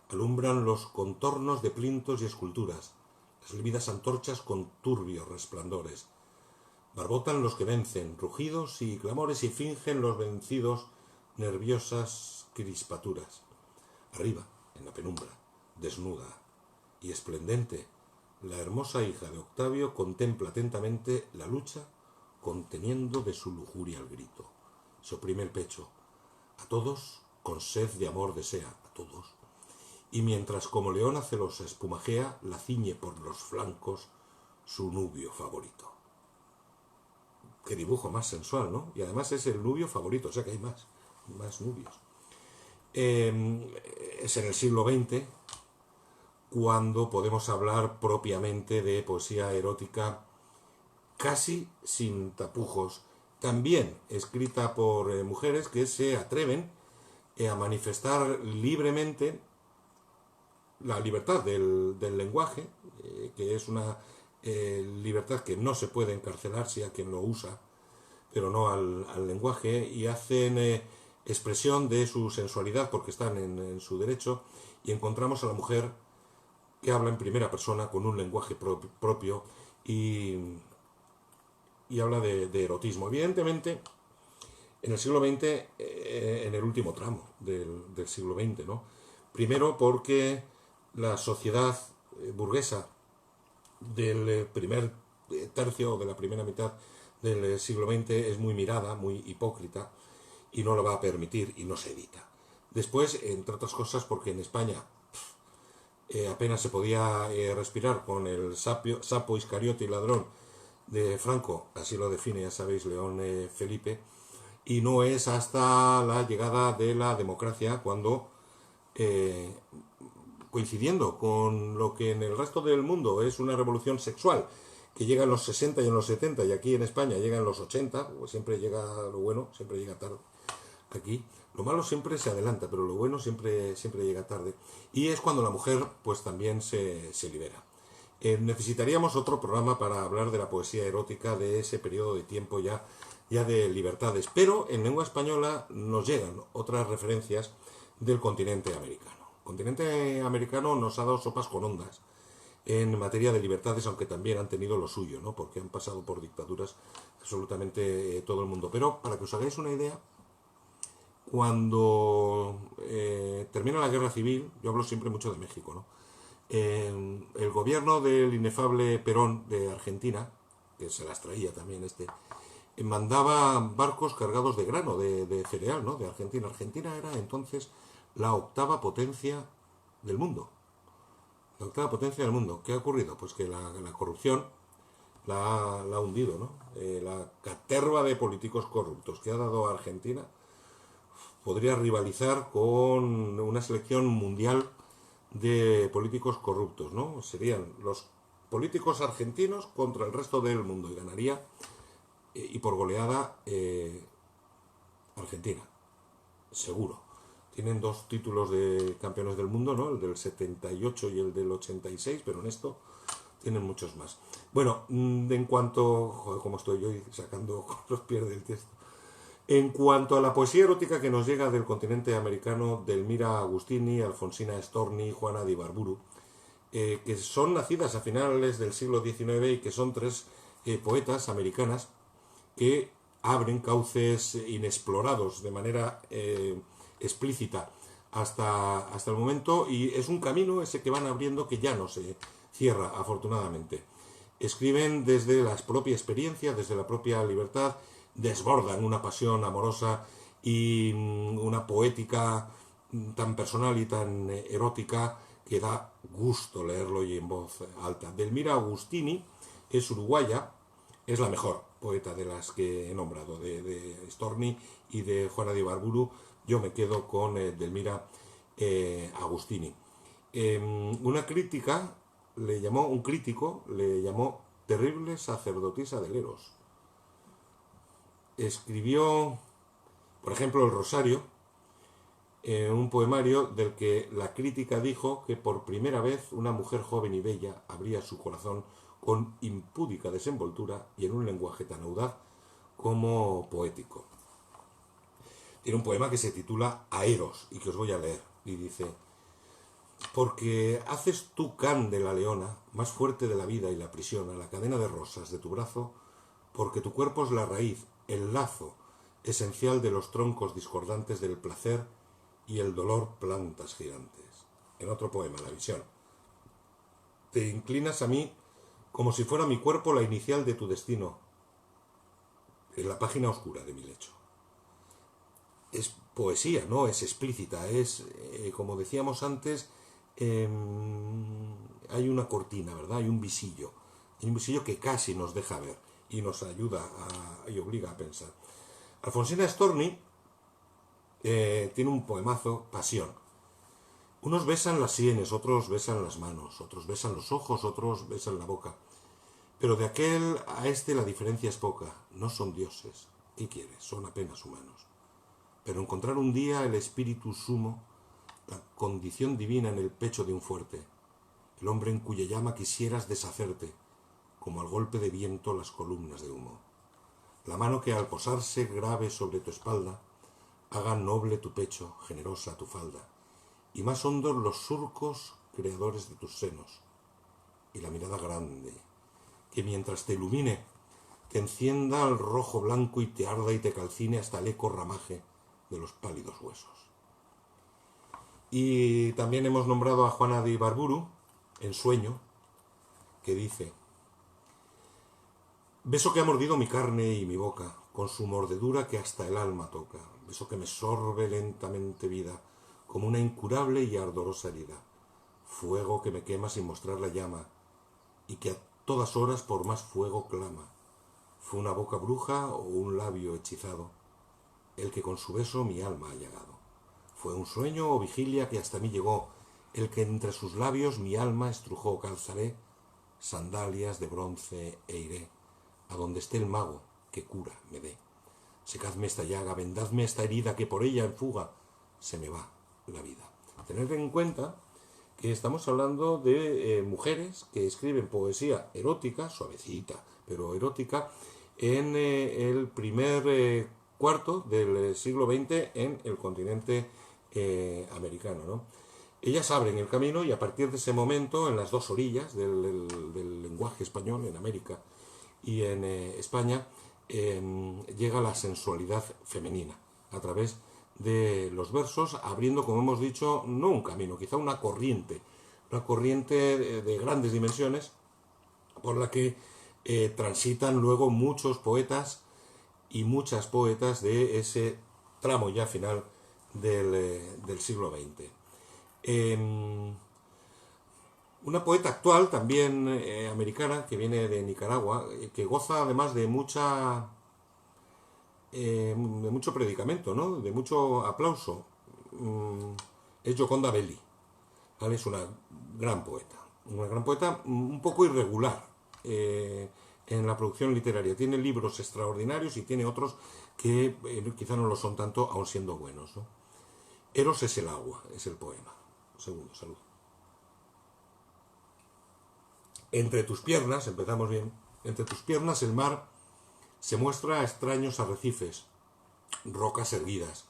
S1: Alumbran los contornos de plintos y esculturas, las lívidas antorchas con turbios resplandores. Barbotan los que vencen, rugidos y clamores, y fingen los vencidos nerviosas crispaturas. Arriba, en la penumbra, desnuda y esplendente, la hermosa hija de Octavio contempla atentamente la lucha, conteniendo de su lujuria el grito. Se oprime el pecho. A todos con sed de amor desea, a todos. Y mientras como leona celosa espumajea, la ciñe por los flancos su nubio favorito. Qué dibujo más sensual, ¿no? Y además es el nubio favorito, o sea que hay más nubios. Es en el siglo XX cuando podemos hablar propiamente de poesía erótica casi sin tapujos, también escrita por mujeres que se atreven a manifestar libremente la libertad del lenguaje, que es una libertad que no se puede encarcelar si a quien lo usa, pero no al lenguaje, y hacen expresión de su sensualidad porque están en su derecho, y encontramos a la mujer que habla en primera persona con un lenguaje propio y habla de erotismo. Evidentemente, en el siglo XX, en el último tramo del siglo XX, ¿no? Primero porque la sociedad burguesa del primer tercio o de la primera mitad del siglo XX es muy mirada, muy hipócrita, y no lo va a permitir y no se edita. Después, entre otras cosas, porque en España apenas se podía respirar con el sapo, iscariote y ladrón de Franco, así lo define, ya sabéis, León Felipe, y no es hasta la llegada de la democracia cuando, coincidiendo con lo que en el resto del mundo es una revolución sexual, que llega en los 60 y en los 70, y aquí en España llega en los 80, pues siempre llega lo bueno, siempre llega tarde. Aquí lo malo siempre se adelanta, pero lo bueno siempre llega tarde. Y es cuando la mujer pues también se libera. Necesitaríamos otro programa para hablar de la poesía erótica de ese periodo de tiempo ya de libertades, pero en lengua española nos llegan otras referencias del continente americano. El continente americano nos ha dado sopas con ondas en materia de libertades, aunque también han tenido lo suyo, ¿no? Porque han pasado por dictaduras absolutamente todo el mundo. Pero para que os hagáis una idea, cuando termina la guerra civil, yo hablo siempre mucho de México, ¿no? El gobierno del inefable Perón de Argentina, que se las traía también mandaba barcos cargados de grano, de cereal, ¿no? De Argentina. Argentina era entonces la octava potencia del mundo. La octava potencia del mundo. ¿Qué ha ocurrido? Pues que la corrupción la ha hundido, ¿no? La caterva de políticos corruptos que ha dado a Argentina podría rivalizar con una selección mundial de políticos corruptos, ¿no? Serían los políticos argentinos contra el resto del mundo y ganaría, y por goleada, Argentina, seguro. Tienen dos títulos de campeones del mundo, ¿no? El del 78 y el del 86, pero en esto tienen muchos más. Bueno, en cuanto... Joder, cómo estoy yo sacando con los pies del texto. En cuanto a la poesía erótica que nos llega del continente americano, de Elmira Agustini, Alfonsina Storni, Juana de Ibarburu, que son nacidas a finales del siglo XIX y que son tres poetas americanas que abren cauces inexplorados de manera explícita hasta el momento, y es un camino ese que van abriendo que ya no se cierra, afortunadamente. Escriben desde la propia experiencia, desde la propia libertad, desbordan una pasión amorosa y una poética tan personal y tan erótica que da gusto leerlo y en voz alta. Delmira Agustini es uruguaya, es la mejor poeta de las que he nombrado, de Storni y de Juana de Ibarburu. Yo me quedo con Delmira Agustini. Una crítica le llamó, un crítico le llamó terrible sacerdotisa del Eros. Escribió, por ejemplo, El Rosario, un poemario del que la crítica dijo que por primera vez una mujer joven y bella abría su corazón con impúdica desenvoltura y en un lenguaje tan audaz como poético. Tiene un poema que se titula Aeros y que os voy a leer. Y dice: porque haces tú can de la leona, más fuerte de la vida y la prisión, a la cadena de rosas de tu brazo, porque tu cuerpo es la raíz, el lazo esencial de los troncos discordantes del placer y el dolor, plantas gigantes. En otro poema, La visión: te inclinas a mí como si fuera mi cuerpo la inicial de tu destino, en la página oscura de mi lecho. Es poesía, no es explícita, es, como decíamos antes, hay una cortina, ¿verdad? Hay un visillo que casi nos deja ver y nos ayuda y obliga a pensar. Alfonsina Storni tiene un poemazo, Pasión. Unos besan las sienes, otros besan las manos, otros besan los ojos, otros besan la boca. Pero de aquel a este la diferencia es poca. No son dioses. ¿Qué quieres? Son apenas humanos. Pero encontrar un día el espíritu sumo, la condición divina en el pecho de un fuerte, el hombre en cuya llama quisieras deshacerte, como al golpe de viento las columnas de humo. La mano que al posarse grave sobre tu espalda, haga noble tu pecho, generosa tu falda, y más hondos los surcos creadores de tus senos, y la mirada grande, que mientras te ilumine, te encienda al rojo blanco y te arda y te calcine hasta el eco ramaje de los pálidos huesos. Y también hemos nombrado a Juana de Ibarburu, en Sueño, que dice: beso que ha mordido mi carne y mi boca, con su mordedura que hasta el alma toca, beso que me sorbe lentamente vida, como una incurable y ardorosa herida, fuego que me quema sin mostrar la llama, y que a todas horas por más fuego clama. Fue una boca bruja o un labio hechizado, el que con su beso mi alma ha llegado. Fue un sueño o vigilia que hasta mí llegó, el que entre sus labios mi alma estrujó. Calzaré sandalias de bronce e iré a donde esté el mago que cura me dé. Secadme esta llaga, vendadme esta herida, que por ella en fuga se me va la vida. Tened en cuenta que estamos hablando de mujeres que escriben poesía erótica, suavecita, pero erótica, en el primer cuarto del siglo XX en el continente americano, ¿no? Ellas abren el camino y a partir de ese momento, en las dos orillas del lenguaje español, en América y en España, llega la sensualidad femenina a través de los versos, abriendo, como hemos dicho, no un camino, quizá una corriente de grandes dimensiones por la que transitan luego muchos poetas y muchas poetas de ese tramo ya final del siglo XX. Una poeta actual, también americana, que viene de Nicaragua, que goza además de mucho predicamento, ¿no? De mucho aplauso, es Gioconda Belli, ¿vale? Es una gran poeta un poco irregular en la producción literaria. Tiene libros extraordinarios y tiene otros que quizá no lo son tanto, aun siendo buenos, ¿no? Eros es el agua, es el poema. Segundo, salud. Entre tus piernas, empezamos bien, entre tus piernas el mar se muestra a extraños arrecifes, rocas erguidas,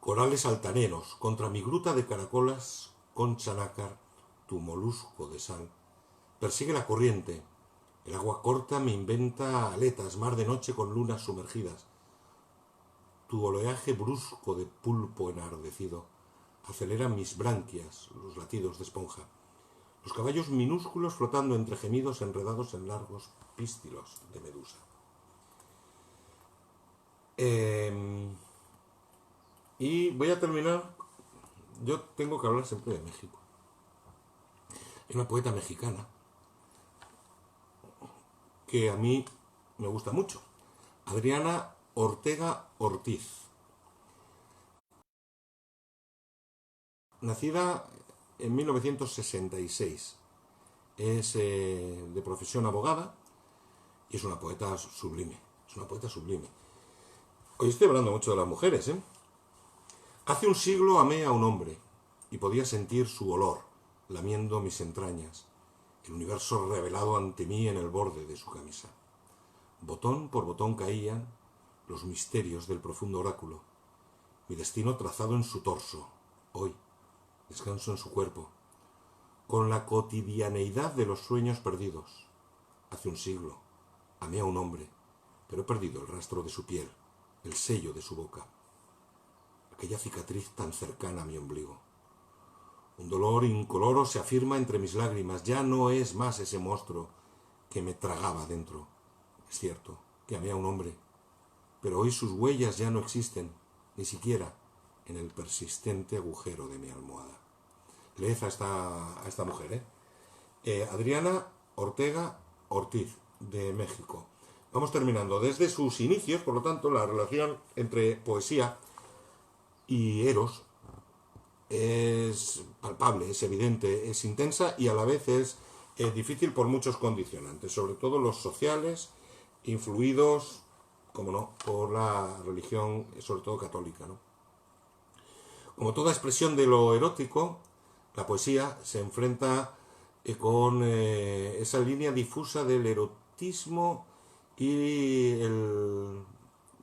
S1: corales altaneros, contra mi gruta de caracolas, concha nácar, tu molusco de sal. Persigue la corriente, el agua corta me inventa aletas, mar de noche con lunas sumergidas. Tu oleaje brusco de pulpo enardecido acelera mis branquias, los latidos de esponja. Los caballos minúsculos flotando entre gemidos enredados en largos pístilos de medusa. Y voy a terminar. Yo tengo que hablar siempre de México. una poeta mexicana que a mí me gusta mucho, Adriana Ortega Ortiz. Nacida en 1966, es de profesión abogada y es una poeta sublime, es una poeta sublime. Hoy estoy hablando mucho de las mujeres, ¿eh? Hace un siglo amé a un hombre y podía sentir su olor lamiendo mis entrañas, el universo revelado ante mí en el borde de su camisa. Botón por botón caían los misterios del profundo oráculo, mi destino trazado en su torso. Hoy descanso en su cuerpo, con la cotidianeidad de los sueños perdidos. Hace un siglo amé a un hombre, pero he perdido el rastro de su piel, el sello de su boca, aquella cicatriz tan cercana a mi ombligo. Un dolor incoloro se afirma entre mis lágrimas, ya no es más ese monstruo que me tragaba dentro. Es cierto que amé a un hombre, pero hoy sus huellas ya no existen, ni siquiera en el persistente agujero de mi almohada. Leed a esta mujer, Adriana Ortega Ortiz, de México. Vamos terminando. Desde sus inicios, por lo tanto, la relación entre poesía y Eros es palpable, es evidente, es intensa y a la vez es difícil por muchos condicionantes, sobre todo los sociales, influidos, como no, por la religión, sobre todo católica, ¿no? Como toda expresión de lo erótico, la poesía se enfrenta con esa línea difusa del erotismo y el...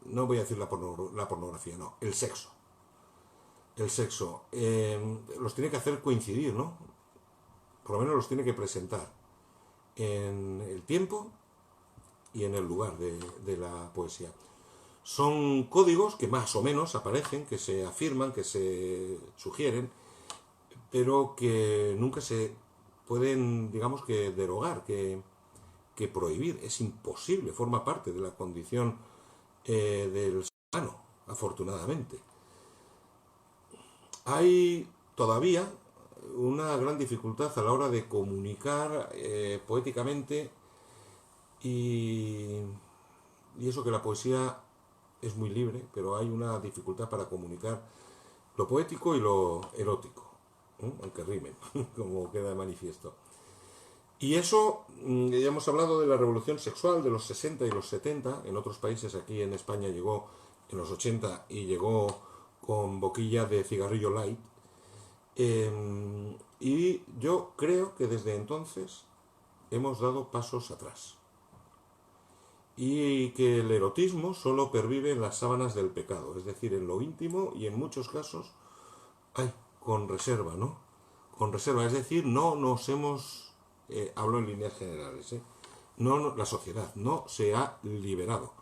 S1: no voy a decir la pornografía, no, el sexo. El sexo. Los tiene que hacer coincidir, ¿no? Por lo menos los tiene que presentar en el tiempo y en el lugar de la poesía. Son códigos que más o menos aparecen, que se afirman, que se sugieren, pero que nunca se pueden, digamos, que derogar, que prohibir. Es imposible, forma parte de la condición del ser humano, afortunadamente. Hay todavía una gran dificultad a la hora de comunicar poéticamente y eso que la poesía es muy libre, pero hay una dificultad para comunicar lo poético y lo erótico, aunque rimen, como queda de manifiesto. Y eso, ya hemos hablado de la revolución sexual de los 60 y los 70, en otros países, aquí en España llegó en los 80 y llegó con boquilla de cigarrillo light, y yo creo que desde entonces hemos dado pasos atrás y que el erotismo solo pervive en las sábanas del pecado, es decir, en lo íntimo y en muchos casos, con reserva, ¿no? Con reserva, es decir, no nos hemos, hablo en líneas generales, no, la sociedad no se ha liberado.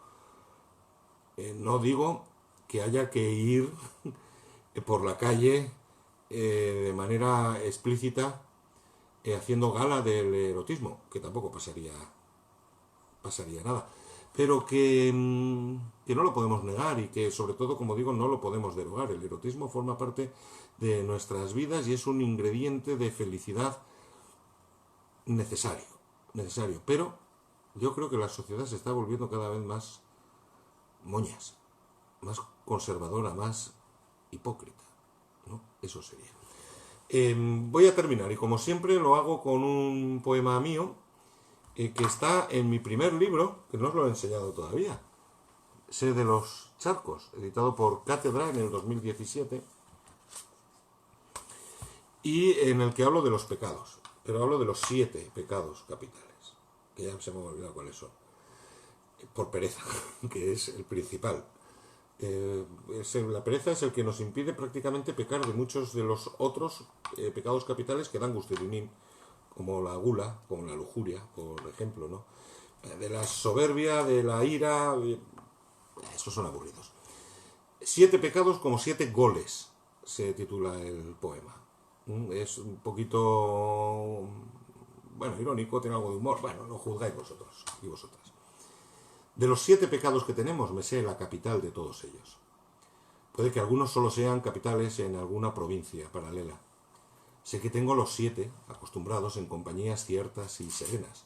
S1: No digo que haya que ir por la calle de manera explícita haciendo gala del erotismo, que tampoco pasaría nada, pero que no lo podemos negar y que sobre todo, como digo, no lo podemos derogar. El erotismo forma parte de nuestras vidas y es un ingrediente de felicidad necesario, pero yo creo que la sociedad se está volviendo cada vez más moñas, más conservadora, más hipócrita, ¿no? Eso sería. Voy a terminar y como siempre lo hago con un poema mío que está en mi primer libro, que no os lo he enseñado todavía, Sé de los charcos, editado por Cátedra en el 2017, y en el que hablo de los pecados, pero hablo de los 7 pecados capitales, que ya se me ha olvidado cuáles son, por pereza, que es el principal. La pereza es el que nos impide prácticamente pecar de muchos de los otros pecados capitales que dan gustirín, como la gula, como la lujuria, por ejemplo, ¿no? De la soberbia, de la ira, esos son aburridos. 7 pecados como 7 goles, se titula el poema. Es un poquito, bueno, irónico, tiene algo de humor, bueno, lo juzgáis vosotros y vosotras. De los 7 pecados que tenemos, me sé la capital de todos ellos. Puede que algunos solo sean capitales en alguna provincia paralela. Sé que tengo los 7 acostumbrados en compañías ciertas y serenas.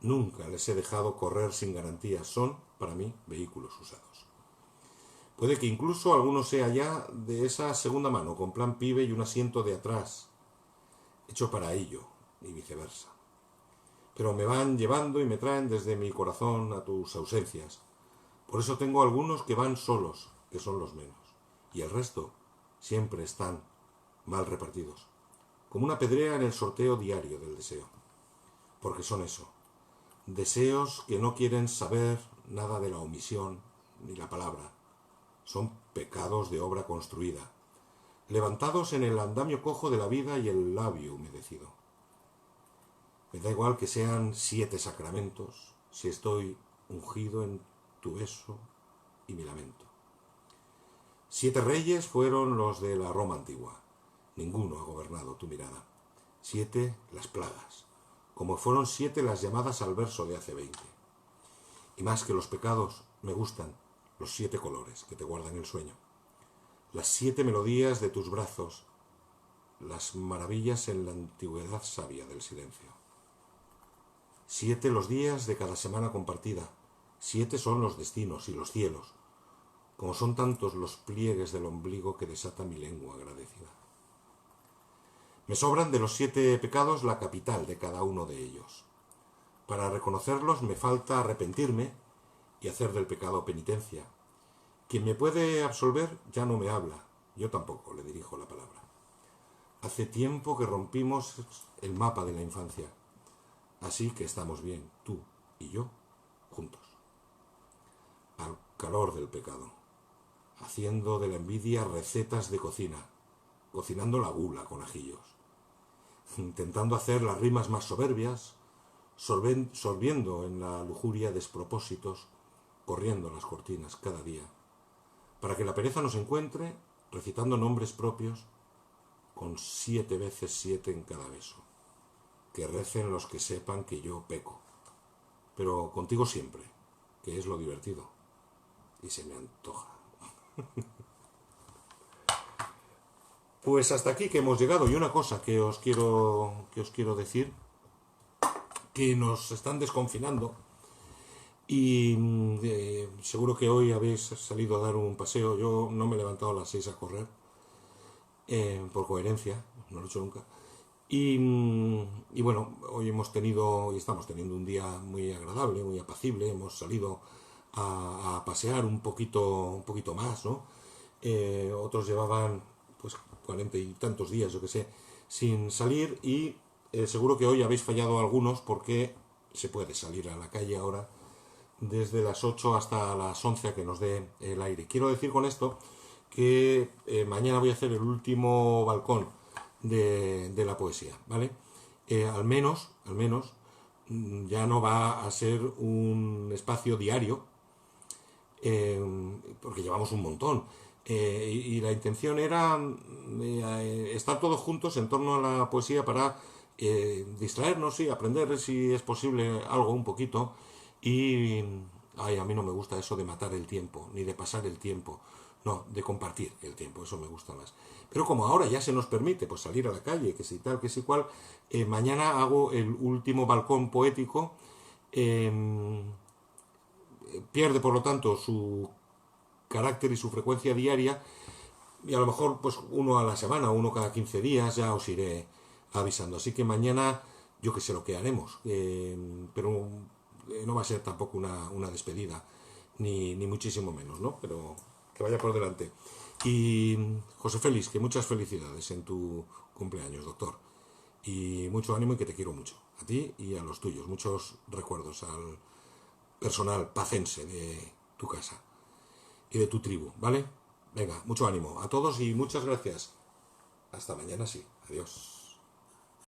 S1: Nunca les he dejado correr sin garantías. Son, para mí, vehículos usados. Puede que incluso alguno sea ya de esa segunda mano, con plan pibe y un asiento de atrás, hecho para ello, y viceversa. Pero me van llevando y me traen desde mi corazón a tus ausencias. Por eso tengo algunos que van solos, que son los menos. Y el resto siempre están mal repartidos, como una pedrea en el sorteo diario del deseo. Porque son eso, deseos que no quieren saber nada de la omisión ni la palabra. Son pecados de obra construida, levantados en el andamio cojo de la vida y el labio humedecido. Me da igual que sean 7 sacramentos, si estoy ungido en tu beso y mi lamento. 7 reyes fueron los de la Roma antigua, ninguno ha gobernado tu mirada. 7 las plagas, como fueron 7 las llamadas al verso de hace 20. Y más que los pecados, me gustan los 7 colores que te guardan el sueño. Las 7 melodías de tus brazos, las maravillas en la antigüedad sabia del silencio. 7 los días de cada semana compartida. 7 son los destinos y los cielos, como son tantos los pliegues del ombligo que desata mi lengua agradecida. Me sobran de los 7 pecados la capital de cada uno de ellos. Para reconocerlos me falta arrepentirme y hacer del pecado penitencia. Quien me puede absolver ya no me habla, yo tampoco le dirijo la palabra. Hace tiempo que rompimos el mapa de la infancia, así que estamos bien, tú y yo, juntos. Al calor del pecado, haciendo de la envidia recetas de cocina, cocinando la gula con ajillos, intentando hacer las rimas más soberbias, sorbiendo en la lujuria despropósitos, corriendo las cortinas cada día, para que la pereza nos encuentre recitando nombres propios con 7 veces 7 en cada beso. Que recen los que sepan que yo peco, pero contigo siempre, que es lo divertido, y se me antoja. Pues hasta aquí que hemos llegado. Y una cosa que os quiero decir, que nos están desconfinando y seguro que hoy habéis salido a dar un paseo. Yo no me he levantado a las 6 a correr, por coherencia, no lo he hecho nunca. Y bueno, hoy hemos tenido y estamos teniendo un día muy agradable, muy apacible. Hemos salido a pasear un poquito más, ¿no? Otros llevaban pues 40 y tantos días, yo que sé, sin salir, y seguro que hoy habéis fallado algunos porque se puede salir a la calle ahora desde las 8 hasta las 11 a que nos dé el aire. Quiero decir con esto que mañana voy a hacer el último balcón de la poesía, ¿vale? Al menos ya no va a ser un espacio diario, porque llevamos un montón, y la intención era estar todos juntos en torno a la poesía para distraernos y aprender, si es posible, algo un poquito. Y a mí no me gusta eso de matar el tiempo, ni de pasar el tiempo. No, de compartir el tiempo, eso me gusta más. Pero como ahora ya se nos permite pues salir a la calle, que si tal, que si cual, mañana hago el último balcón poético. Pierde, por lo tanto, su carácter y su frecuencia diaria, y a lo mejor pues uno a la semana, uno cada 15 días, ya os iré avisando. Así que mañana yo que sé lo que haremos, pero no va a ser tampoco una despedida, ni muchísimo menos, ¿no? Pero que vaya por delante. Y José Félix, que muchas felicidades en tu cumpleaños, doctor. Y mucho ánimo, y que te quiero mucho. A ti y a los tuyos. Muchos recuerdos al personal pacense de tu casa y de tu tribu, ¿vale? Venga, mucho ánimo a todos y muchas gracias. Hasta mañana, sí. Adiós.